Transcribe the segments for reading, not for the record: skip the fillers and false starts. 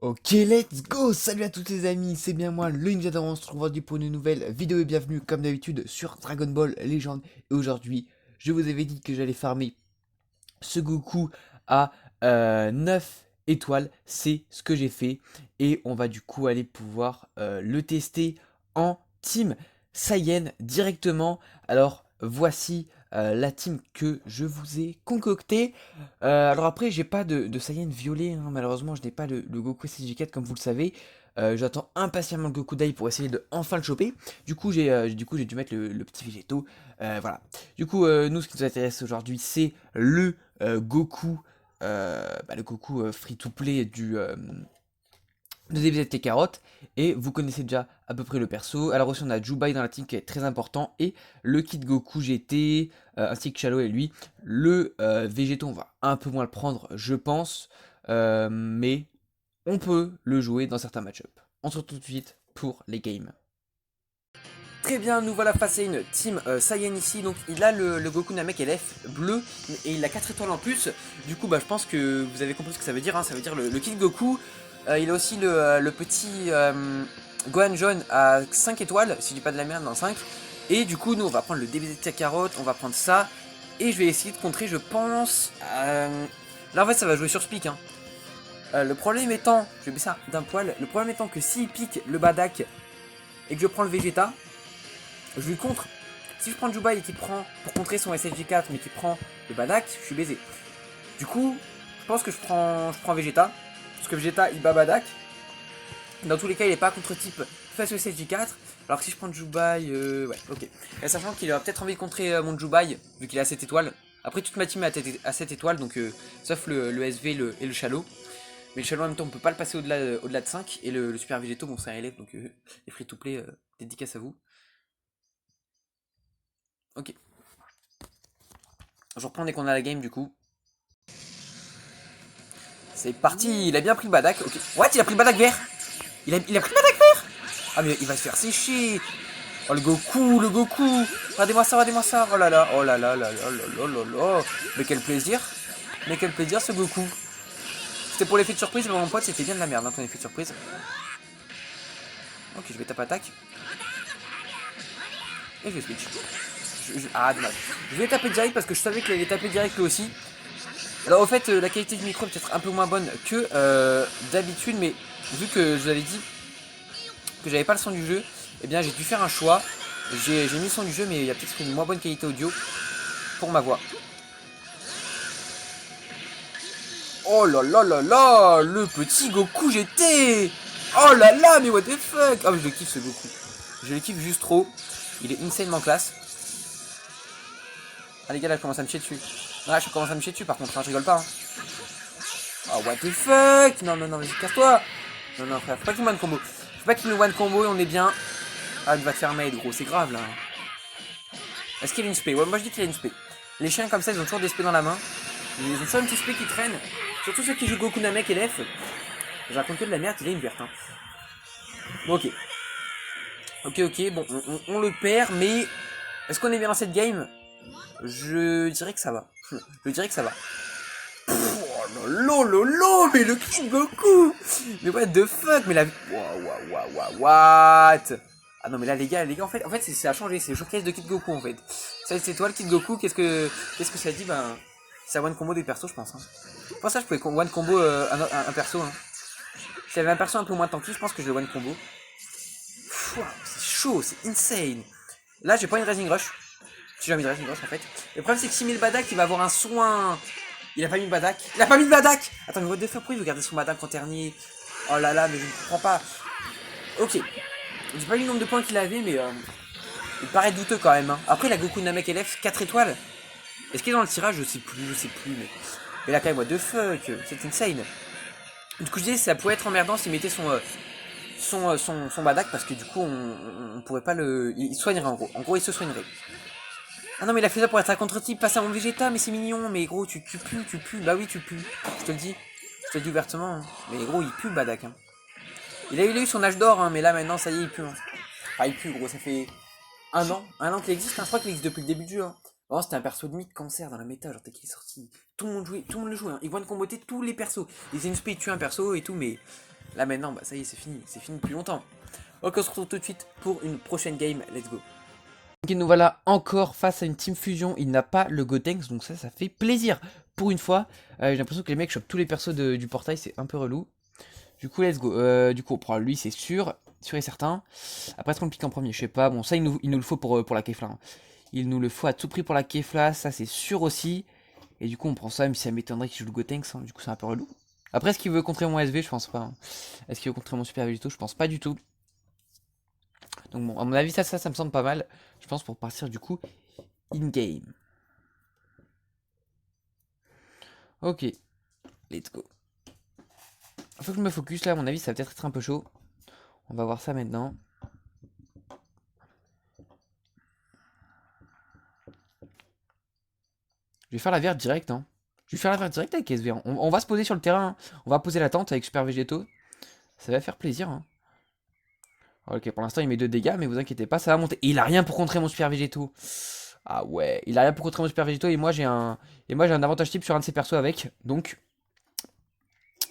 Ok, let's go! Salut à tous les amis, c'est bien moi, le Ninja d'Avance, on se retrouve aujourd'hui pour une nouvelle vidéo et bienvenue comme d'habitude sur Dragon Ball Legend. Et aujourd'hui, je vous avais dit que j'allais farmer ce Goku à 9 étoiles, c'est ce que j'ai fait. Et on va du coup aller pouvoir le tester en team Saiyan directement. Alors voici la team que je vous ai concoctée. Alors après, j'ai pas de Saiyan violet, hein. Malheureusement, je n'ai pas le Goku SG4 comme vous le savez. J'attends impatiemment le Goku Dai pour essayer de enfin le choper. Du coup, j'ai dû mettre le petit végétaux. Voilà. Du coup, nous, ce qui nous intéresse aujourd'hui, c'est Goku, le Goku free-to-play de DBZ carottes. Et vous connaissez déjà à peu près le perso. Alors aussi, on a Jubai dans la team qui est très important. Et le kit Goku GT, ainsi que Chalo et lui. Le Végéto, on va un peu moins le prendre, je pense. Mais on peut le jouer dans certains match-up. On se retrouve tout de suite pour les games. Très bien, nous voilà face à une team Saiyan ici. Donc il a le Goku Namek LF bleu et il a 4 étoiles en plus. Du coup, je pense que vous avez compris ce que ça veut dire, hein. Ça veut dire le kit Goku. Il a aussi le petit Gohan jaune à 5 étoiles, si je dis pas de la merde, dans 5. Et du coup, nous on va prendre le DBZ carotte, on va prendre ça. Et je vais essayer de contrer, je pense. Là en fait, ça va jouer sur Speak, hein. Le problème étant, je vais baisser ça d'un poil. Le problème étant que s'il pique le Badak et que je prends le Vegeta, je lui contre. Si je prends Jubai et qu'il prend pour contrer son SSJ4 mais qu'il prend le Badak, je suis baisé. Du coup, je pense que je prends Vegeta. Parce que Vegeta il bat Badak. Dans tous les cas, il est pas contre-type face au SSJ4. Alors que si je prends Jubai, ouais, ok. Et sachant qu'il aura peut-être envie de contrer mon Jubai, vu qu'il a 7 étoiles. Après, toute ma team est à 7 étoiles, donc sauf le SV et le Shallow. Mais le Shallow en même temps, on peut pas le passer au-delà de 5. Et le Super Végéto, bon, c'est un élève, donc les free-to-play, dédicace à vous. Ok. Je reprends dès qu'on a la game du coup. C'est parti, il a bien pris le Badak. Ok. What, il a pris le Badak vert. Il a pris le Badak vert. Ah mais il va se faire sécher. Oh le Goku, le Goku. Regardez-moi ça, regardez-moi ça. Oh là là, oh là là là là là là là. Mais quel plaisir. Mais quel plaisir ce Goku. C'était pour l'effet de surprise, mais mon pote c'était bien de la merde hein, ton effet de surprise. Ok, je vais taper attaque. Et je vais switch. Ah dommage. Je vais taper direct parce que je savais qu'il allait taper direct lui aussi. Alors au fait la qualité du micro est peut-être un peu moins bonne que d'habitude, mais vu que je vous avais dit que j'avais pas le son du jeu, eh bien j'ai dû faire un choix. J'ai mis le son du jeu mais il y a peut-être une moins bonne qualité audio pour ma voix. Oh là là là là, le petit Goku GT. Oh là là, mais what the fuck. Ah mais je le kiffe ce Goku. Je le kiffe juste trop. Il est insanement classe. Ah les gars là je commence à me chier dessus. Ah je commence à me chier dessus par contre, hein, je rigole pas. Hein. Oh what the fuck. Non non non, vas-y casse-toi. Non non frère, faut pas qu'il me one combo. Faut pas qu'il nous one combo et on est bien. Ah il va te faire maid gros, c'est grave là. Est-ce qu'il a une spé? Ouais moi je dis qu'il a une spé. Les chiens comme ça ils ont toujours des spés dans la main. Ils ont toujours un petit spé qui traîne. Surtout ceux qui jouent Goku Namek et LF. Je raconte que de la merde, il a une verte. Hein. Bon ok. Ok, bon on le perd mais est-ce qu'on est bien dans cette game? Je dirais que ça va. Je dirais que ça va. Oh lolo, mais le Kid Goku. Mais what the fuck, mais la... What? Ah non mais là les gars, en fait ça a changé, c'est le showcase de Kid Goku en fait. Ça c'est toi le Kid Goku, qu'est-ce que ça dit? Ben ça one combo des persos je pense. Hein. Pour ça je pouvais one combo un perso. Hein. Si j'avais un perso un peu moins tanky, je pense que je le one combo. C'est chaud, c'est insane. Là j'ai pas une Rising Rush. Si j'ai envie de Rising Rush en fait. Le problème c'est que 6000 Badak il va avoir un soin. Il a pas mis le Badak. Il a pas mis le Badak. Attends mais what the fuck, pourquoi il veut garder son Badak en dernier? Oh là là, mais je ne comprends pas. Ok. J'ai pas vu le nombre de points qu'il avait, mais il paraît douteux quand même. Hein. Après, la Goku Namek LF 4 étoiles. Est-ce qu'il est dans le tirage? Je sais plus. Mais là, quand même, what the fuck. C'est insane. Du coup, je disais, ça pouvait être emmerdant s'il mettait son Badak parce que du coup, on pourrait pas le. Il soignerait en gros. En gros, il se soignerait. Ah non, mais il a fait ça pour être un contre-type, passer à mon Vegeta, mais c'est mignon. Mais gros, tu pues. Bah oui, tu pues. Je te le dis. Je te le dis ouvertement. Hein. Mais gros, il pue le Badak. Hein. Il a eu son âge d'or, hein, mais là maintenant, ça y est, il pue. Hein. Enfin, il pue, gros, ça fait un an qu'il existe. Hein. Je crois qu'il existe depuis le début du jeu. Hein. Vraiment, c'était un perso de mythe cancer dans la méta, genre dès qu'il est sorti. Tout le monde le jouait, hein. Ils vont comboter tous les persos. Ils une spé, tuent un perso et tout, mais Là maintenant, bah ça y est, c'est fini depuis longtemps. Ok, on se retrouve tout de suite pour une prochaine game, let's go. Ok, nous voilà encore face à une Team Fusion, il n'a pas le Gotenks, donc ça fait plaisir. Pour une fois, j'ai l'impression que les mecs chopent tous les persos du portail, c'est un peu relou. Du coup, let's go. Du coup, on prend lui, c'est sûr et certain. Après, est-ce qu'on le pique en premier? Je sais pas. Bon, ça, il nous le faut pour la Kefla, hein. Il nous le faut à tout prix pour la Kefla, ça c'est sûr aussi. Et du coup, on prend ça, même si ça m'étonnerait qu'il joue le Gotenks, hein. Du coup, c'est un peu relou. Après, est-ce qu'il veut contrer mon SV? Je pense pas, hein. Est-ce qu'il veut contrer mon Super Végéto? Je pense pas du tout. Donc bon, à mon avis, ça me semble pas mal. Je pense pour partir du coup in-game. Ok, let's go. Faut que je me focus là, à mon avis, ça va peut-être être un peu chaud. On va voir ça maintenant. Je vais faire la verte direct, hein. Je vais faire la verte direct avec SV. On va se poser sur le terrain, hein. On va poser la tente avec Super Végéto. Ça va faire plaisir, hein. Ok, pour l'instant, il met 2 dégâts, mais vous inquiétez pas, ça va monter. Et il a rien pour contrer mon Super Végéto. Ah ouais, il a rien pour contrer mon Super Végéto et moi j'ai un avantage type sur un de ses persos avec. Donc,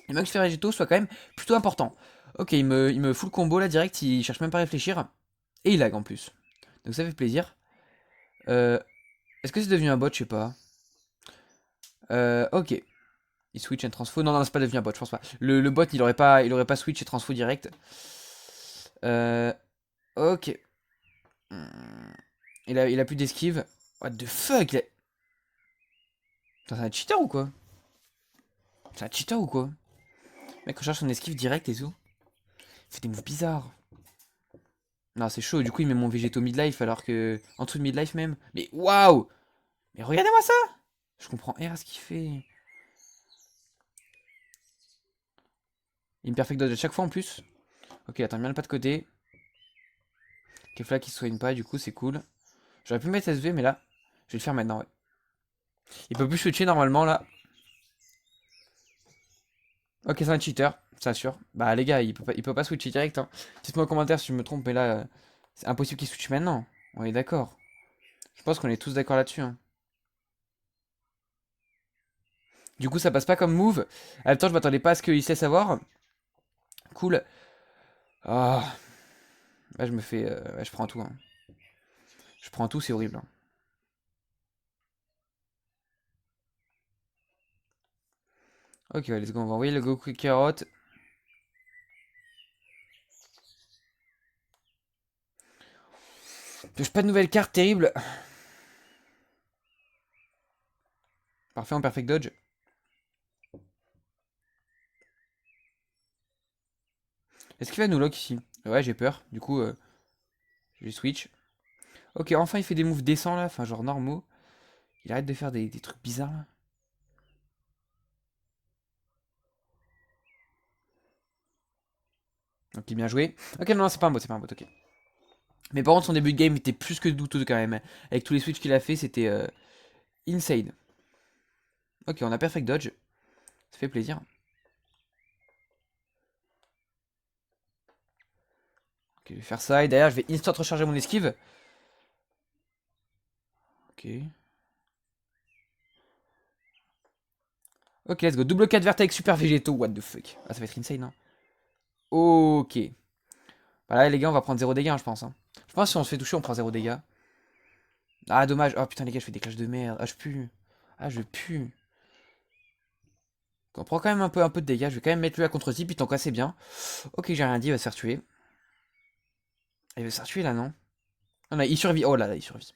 il veut que Super Végéto soit quand même plutôt important. Ok, il me fout le combo là direct, il cherche même pas à réfléchir. Et il lag en plus. Donc ça fait plaisir. Est-ce que c'est devenu un bot? Je sais pas. Ok. Il switch and transfo. Non, non, c'est pas devenu un bot, je pense pas. Le bot, il aurait pas switch et transfo direct. Ok. Hmm. Il a plus d'esquive. What the fuck? Putain, c'est un cheater ou quoi? C'est un cheater ou quoi? Le mec recherche son esquive direct et tout. Il fait des moves bizarres. Non, c'est chaud. Du coup, il met mon végéto midlife alors que. En dessous de midlife même. Mais waouh! Mais regardez-moi ça! Je comprends R ce qu'il fait. Il me perfect dodge à chaque fois en plus. Ok, attends bien le pas de côté. Kefla qui se soigne pas, du coup, c'est cool. J'aurais pu mettre SV, mais là, je vais le faire maintenant, ouais. Il peut plus switcher normalement là. Ok, c'est un cheater, c'est sûr. Bah, les gars, il peut pas switcher direct, hein. Dites-moi en commentaire si je me trompe, mais là, c'est impossible qu'il switch maintenant. On est d'accord. Je pense qu'on est tous d'accord là-dessus, hein. Du coup, ça passe pas comme move. En même temps, je m'attendais pas à ce qu'il sait savoir. Cool. Ah. Là, je me fais. Ouais, je prends tout, hein. Je prends tout, c'est horrible, hein. Ok, ouais, let's go. On va envoyer le Goku Carotte. Touche pas de nouvelles cartes, terrible. Parfait, en perfect dodge. Est-ce qu'il va nous lock ici? Ouais, j'ai peur. Du coup, je vais switch. Ok, enfin, il fait des moves décents là. Enfin, genre normaux. Il arrête de faire des trucs bizarres là. Ok, bien joué. Ok, non, c'est pas un bot, c'est pas un bot, ok. Mais par contre, son début de game était plus que douteux quand même. Avec tous les switches qu'il a fait, c'était insane. Ok, on a perfect dodge. Ça fait plaisir. Ok, je vais faire ça. Et derrière, je vais instant recharger mon esquive. Ok. Ok, let's go. Double 4 vert avec super végétaux. What the fuck. Ah, ça va être insane, hein. Ok. Bah là, les gars, on va prendre 0 dégâts, hein, je pense, hein. Je pense que si on se fait toucher, on prend 0 dégâts. Ah, dommage. Oh putain, les gars, je fais des clashs de merde. Ah, je pue. Ah, je pue. On prend quand même un peu de dégâts. Je vais quand même mettre lui à contre-type. Il t'en casse bien. Ok, j'ai rien dit. Il va se faire tuer. Il va se faire tuer là, non? Ah non, il survit. Oh là là, il survit.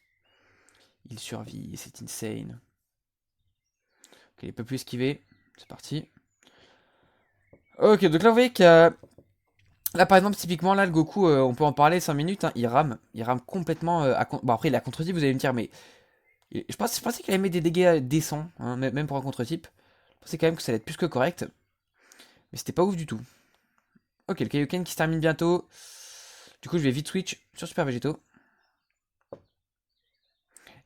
Il survit. C'est insane. Ok, il peut plus esquiver. C'est parti. Ok, donc là, vous voyez que là, par exemple, typiquement, là, le Goku, on peut en parler 5 minutes, hein, il rame. Il rame complètement. Bon, après, il a contre-type, vous allez me dire, mais. Je pensais qu'il allait mettre des dégâts décents, hein, même pour un contre-type. Je pensais quand même que ça allait être plus que correct. Mais c'était pas ouf du tout. Ok, le Kaioken qui se termine bientôt. Du coup, je vais vite switch sur Super Végéto.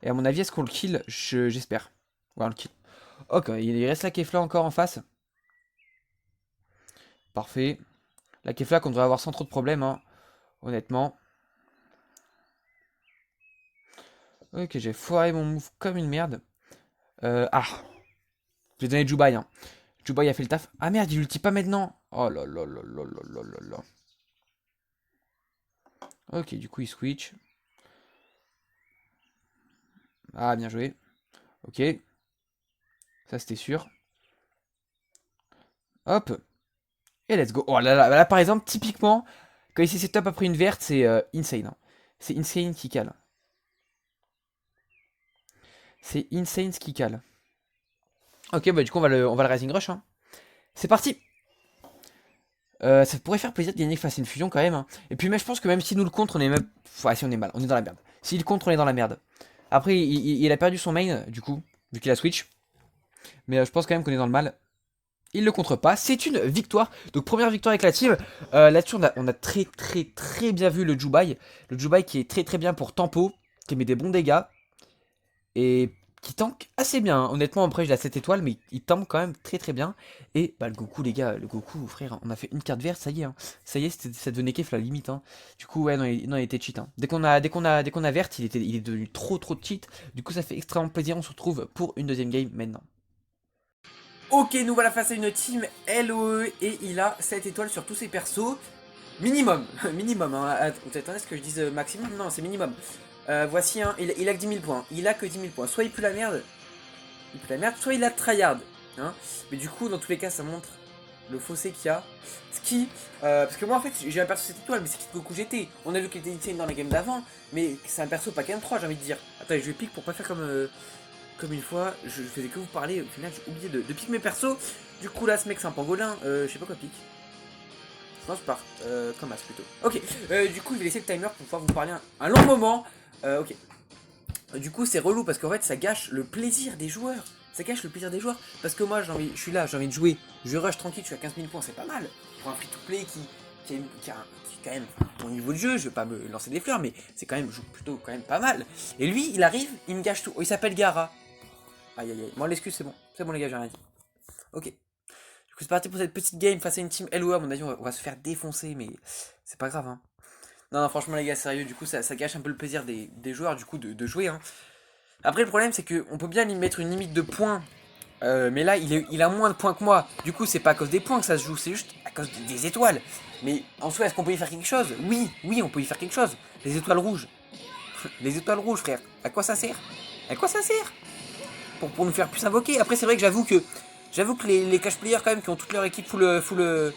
Et à mon avis, est-ce qu'on le kill? J'espère. Ouais, on le kill. Ok, il reste la Kefla encore en face. Parfait. La Kefla qu'on devrait avoir sans trop de problèmes, hein, honnêtement. Ok, j'ai foiré mon move comme une merde. Ah, je vais donner Jubai, hein. Jubai a fait le taf. Ah merde, il ulti pas maintenant. Oh là là là là là là là là. Ok, du coup, il switch. Ah, bien joué. Ok, ça c'était sûr. Hop, et let's go. Oh là là, là par exemple, typiquement, quand il s'est setup après une verte, c'est insane, hein. C'est insane qui cale. C'est insane ce qui cale. Ok, bah du coup, on va le Rising Rush, hein. C'est parti. Ça pourrait faire plaisir de gagner face à une fusion quand même, hein. Et puis, mais je pense que même si nous le contre, on est même. Ouais, si on est mal, on est dans la merde. Si le contre, on est dans la merde. Après, il a perdu son main, du coup, vu qu'il a switch. Mais je pense quand même qu'on est dans le mal. Il le contre pas, c'est une victoire. Donc première victoire avec la team. Là-dessus on a très très très bien vu le Jubai. Le Jubai qui est très très bien pour tempo, qui met des bons dégâts. Et qui tank assez bien, hein. Honnêtement après j'ai la 7 étoiles mais il tank quand même très très bien. Et bah le Goku les gars, le Goku frère, on a fait une carte verte, ça y est, hein. Ça y est, ça devenait kef la limite, hein. Du coup ouais non, il était cheat, hein. Dès qu'on a verte, il est devenu trop trop cheat. Du coup ça fait extrêmement plaisir, on se retrouve pour une deuxième game maintenant. Ok, nous voilà face à une team LOE et il a 7 étoiles sur tous ses persos. Minimum, minimum, hein. Attendez, est-ce que je dise maximum? Non, c'est minimum. Voici un, il a que 10 000 points. Il a que 10 000 points. Soit il pue la merde, soit il a tryhard, hein. Mais du coup, dans tous les cas, ça montre le fossé qu'il y a. Ce qui, parce que moi en fait, j'ai un perso 7 étoiles, mais c'est Goku GT. On a vu qu'il était insane dans la game d'avant, mais c'est un perso pas KM3, j'ai envie de dire. Attends, je vais pique pour pas faire comme une fois, je faisais que vous parler, au final j'ai oublié de pique mes persos. Du coup là ce mec c'est un pangolin, je sais pas quoi pique. Non je pars, comme as plutôt. Ok, du coup je vais laisser le timer pour pouvoir vous parler un long moment. Ok. Du coup c'est relou parce qu'en fait ça gâche le plaisir des joueurs. Ça gâche le plaisir des joueurs. Parce que moi je suis là, j'ai envie de jouer. Je rush tranquille, je suis à 15 000 points, c'est pas mal. Pour un free to play qui a quand même mon niveau de jeu, je vais pas me lancer des fleurs, mais c'est quand même plutôt quand même pas mal. Et lui il arrive, il me gâche tout. Oh, il s'appelle Gara. Aïe aïe aïe. Moi l'excuse c'est bon. C'est bon les gars, j'ai rien dit. Ok. Du coup c'est parti pour cette petite game face à une team LOA. À mon avis on va se faire défoncer mais c'est pas grave, hein. Non, non franchement les gars sérieux, du coup ça gâche un peu le plaisir des joueurs du coup de jouer, hein. Après le problème c'est qu'on peut bien lui mettre une limite de points. Mais là il a moins de points que moi. Du coup c'est pas à cause des points que ça se joue, c'est juste à cause des étoiles. Mais en soi est-ce qu'on peut y faire quelque chose? Oui, oui on peut y faire quelque chose. Les étoiles rouges. Les étoiles rouges frère. À quoi ça sert? À quoi ça sert? Pour nous faire plus invoquer. Après, c'est vrai que j'avoue que les cash players, quand même, qui ont toute leur équipe full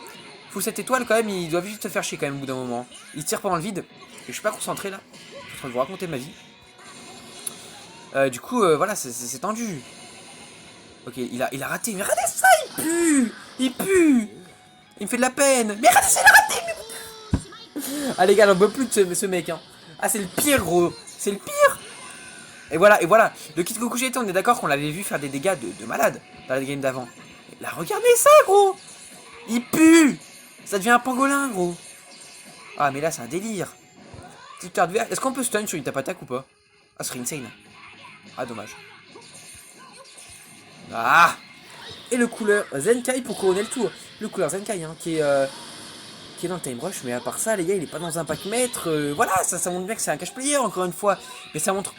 7 étoiles, quand même, ils doivent juste se faire chier quand même au bout d'un moment. Ils tirent pendant le vide. Et je suis pas concentré là. Je suis en train de vous raconter ma vie. Du coup, voilà, c'est tendu. Ok, il a raté. Mais regardez ça, il pue! Il pue! Il me fait de la peine. Mais regardez ça, il a raté! Ah, les gars, j'en peux plus de ce mec, hein. Ah, c'est le pire, gros. C'est le pire! Et voilà, le Kid Goku GT, on est d'accord qu'on l'avait vu faire des dégâts de malade dans la game d'avant. Là, regardez ça, gros! Il pue! Ça devient un pangolin, gros. Ah, mais là, c'est un délire. Petite carte verte. Est-ce qu'on peut stun sur une tap attack ou pas? Ah, ce serait insane. Ah, dommage. Ah! Et le couleur Zenkai pour couronner le tour. Le couleur Zenkai, hein, qui est dans le time rush. Mais à part ça, les gars, il est pas dans un pack maître. Voilà, ça montre bien que c'est un cash player, encore une fois. Mais ça montre.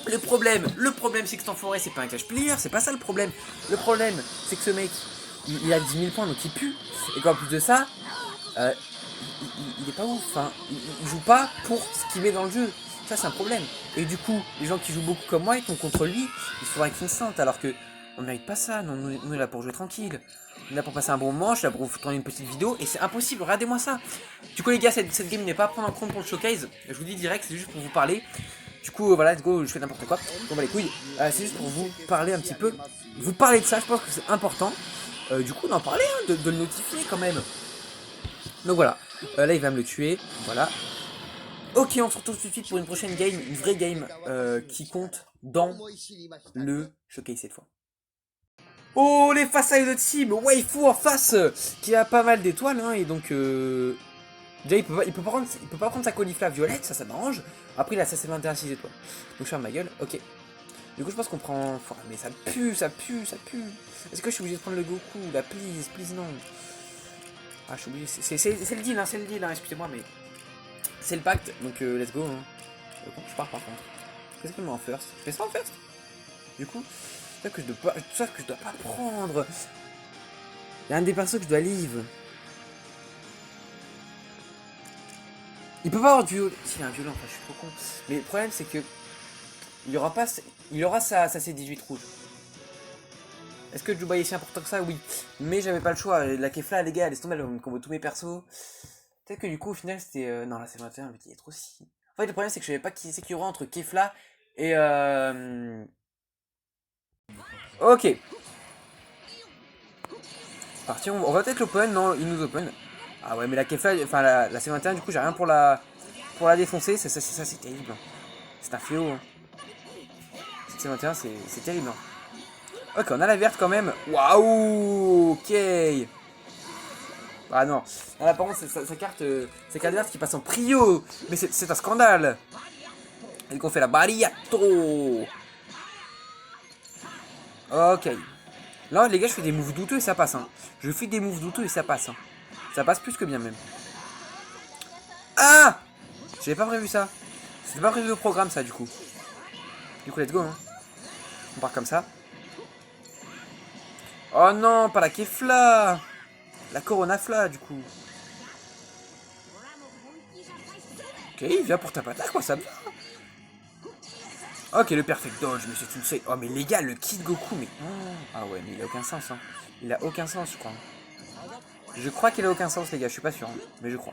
Le problème c'est que cet enfoiré c'est pas un cash player, c'est pas ça le problème. Le problème c'est que ce mec, il a 10 000 points donc il pue. Et qu'en plus de ça, euh, il est pas ouf. Enfin, il joue pas pour ce qu'il met dans le jeu. Ça c'est un problème. Et du coup, les gens qui jouent beaucoup comme moi et qui sont contre lui, il faudrait qu'ils sentent alors que on mérite pas ça. Non, nous on est là pour jouer tranquille. On est là pour passer un bon moment, je suis là pour vous tourner une petite vidéo et c'est impossible, regardez-moi ça. Du coup les gars, cette game n'est pas à prendre en compte pour le showcase. Je vous dis direct, c'est juste pour vous parler. Du coup, voilà, let's go, je fais n'importe quoi. On va les couilles. C'est juste pour vous parler un petit peu. Vous parler de ça, je pense que c'est important. Du coup, d'en parler, hein, de le notifier quand même. Donc voilà. Là, il va me le tuer. Voilà. Ok, on se retrouve tout de suite pour une prochaine game. Une vraie game qui compte dans le showcase cette fois. Oh, les face à une team Waifu en face qui a pas mal d'étoiles, hein, et donc... Déjà, il peut pas prendre sa caulifla violette, ça m'arrange. Après, il a sa 21 étoiles. Donc, je ferme ma gueule, ok. Du coup, je pense qu'on prend... Mais ça pue, ça pue, ça pue. Est-ce que je suis obligé de prendre le Goku? Là, please, non. Ah, je suis obligé. C'est le deal, hein, excusez-moi, mais... C'est le pacte, donc let's go, hein. Je pars par contre. Qu'est-ce que je mets en first? Je fais ça en first? Du coup, c'est ça que je dois pas prendre. Il y a un des persos que je dois leave. Il peut pas avoir de violon. S'il a un violon, enfin, je suis trop con. Mais le problème, c'est que il aura pas, il aura sa C18 rouge. Est-ce que Juba est si important que ça? Oui. Mais j'avais pas le choix. La Kefla, les gars, elle laisse tomber, elle me combo tous mes persos. Peut-être que du coup, au final, c'était. Non, là, c'est 21, mais il est trop si. En fait, le problème, c'est que je savais pas qui c'est qu'il y aura entre Kefla et. Ok. Parti, on va peut-être l'open. Non, il nous open. Ah ouais, mais la Kefla, enfin, la C21, du coup, j'ai rien pour la défoncer. Ça, c'est terrible. C'est un fléau. Hein. Cette C21, c'est terrible. Hein. Ok, on a la verte quand même. Waouh. Ok. Ah non. Là, par contre, sa carte verte qui passe en prio. Mais c'est un scandale. Et qu'on fait la bariato. Ok. Là, les gars, je fais des moves douteux et ça passe. Hein. Je fais des moves douteux et ça passe. Hein. Ça passe plus que bien même. Ah! J'avais pas prévu ça. C'était pas prévu au programme ça du coup. Du coup, let's go. Hein. On part comme ça. Oh non, pas la Kefla. La Corona Fla du coup. Ok, il vient pour ta patate quoi, ça me va. Ok, le perfect dodge, mais c'est une sais. Oh, mais les gars, le Kid Goku, mais. Ah ouais, mais il a aucun sens. Hein. Il a aucun sens, je crois. Je crois qu'il a aucun sens, les gars, je suis pas sûr. Hein. Mais je crois.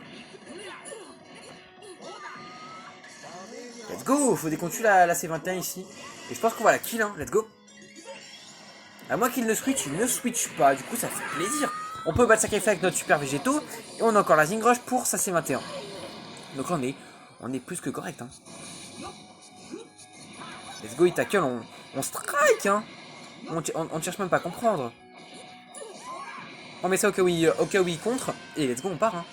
Let's go, faut décontuer la C21 ici. Et je pense qu'on va la kill, hein. Let's go. À moins qu'il ne switch, il ne switch pas. Du coup, ça fait plaisir. On peut battre sa Kefla avec notre super végétaux. Et on a encore la Zingroche pour sa C21. Donc là, on est plus que correct. Hein. Let's go, il tackle, on strike. Hein. On cherche même pas à comprendre. On met ça au cas où il contre. Et let's go, on part. Hein.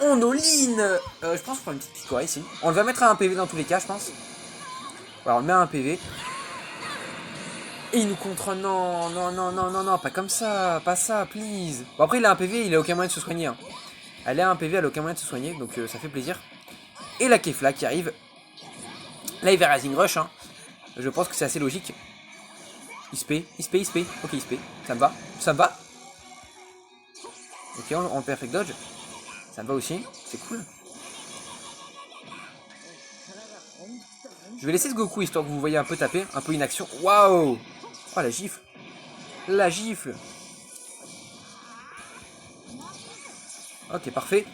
On all-in. Je pense qu'on prend une petite Kikoa ici. On va mettre à un PV dans tous les cas, je pense. Voilà, on met un PV. Et il nous contre. Non, non, non, non, non, non, pas comme ça. Pas ça, please. Bon, après, il a un PV, il a aucun moyen de se soigner. Hein. Elle a un PV, elle a aucun moyen de se soigner. Donc ça fait plaisir. Et la Kefla qui arrive. Là, il va Rising Rush. Hein. Je pense que c'est assez logique. Il se paie. Ok, il se paie. Ça me va. Ça me va. Ok, on perfect dodge. Ça me va aussi. C'est cool. Je vais laisser ce Goku histoire que vous voyez un peu taper. Un peu inaction. Waouh. Oh, la gifle. La gifle. Ok, parfait.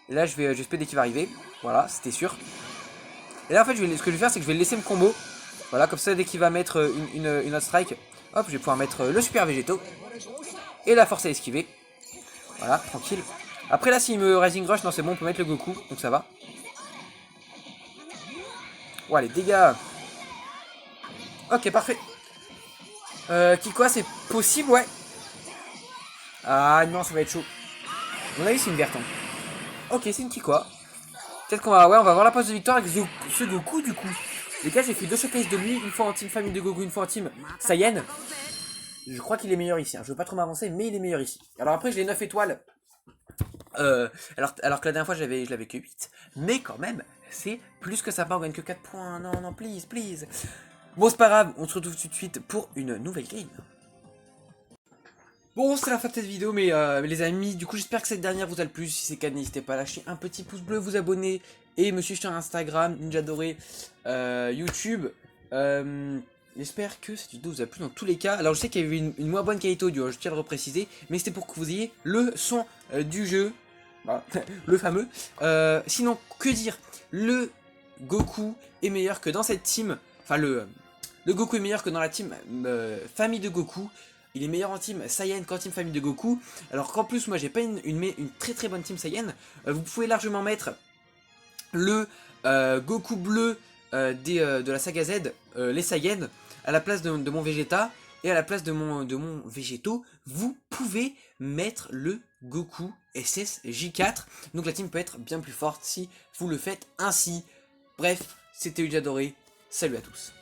Et là, je vais spé dès qu'il va arriver. Voilà, c'était sûr. Et là, en fait, ce que je vais faire, c'est que je vais le laisser me combo. Voilà, comme ça, dès qu'il va mettre une autre strike, hop, je vais pouvoir mettre le super végétaux. Et la force à esquiver. Voilà, tranquille. Après, là, s'il me Rising Rush, non, c'est bon, on peut mettre le Goku. Donc ça va. Ouais, les dégâts. Ok, parfait. Kikoa, c'est possible, ouais. Ah non, ça va être chaud. On a vu, c'est une verte. Hein. Ok, c'est une Kikoa. Peut-être qu'on va, ouais, on va voir la pause de victoire avec ce Goku du coup. Les gars, j'ai fait 2 showcases de lui, une fois en team famille de Goku, une fois en team Saiyan. Je crois qu'il est meilleur ici. Hein. Je veux pas trop m'avancer, mais il est meilleur ici. Alors après, j'ai 9 étoiles. Alors que la dernière fois, je l'avais que 8. Mais quand même, c'est plus que ça. On gagne que 4 points. Non, non, please, please. Bon, c'est pas grave. On se retrouve tout de suite pour une nouvelle game. Bon, c'est la fin de cette vidéo, mais les amis, du coup, j'espère que cette dernière vous a plu. Si c'est le cas, n'hésitez pas à lâcher un petit pouce bleu, vous abonner et me suivre sur Instagram, Ninja Doré, YouTube. J'espère que cette vidéo vous a plu dans tous les cas. Alors, je sais qu'il y avait une moins bonne qualité audio, je tiens à le repréciser, mais c'était pour que vous ayez le son du jeu, bah, le fameux. Sinon, que dire? Le Goku est meilleur que dans cette team, enfin le Goku est meilleur que dans la team famille de Goku. Il est meilleur en team Saiyan qu'en team famille de Goku. Alors qu'en plus, moi, j'ai pas une très très bonne team Saiyan. Vous pouvez largement mettre le Goku bleu de la saga Z, les Saiyan, à la place de mon Vegeta. Et à la place de mon Végétaux, vous pouvez mettre le Goku SSJ4. Donc la team peut être bien plus forte si vous le faites ainsi. Bref, c'était Ninja Doré. Salut à tous.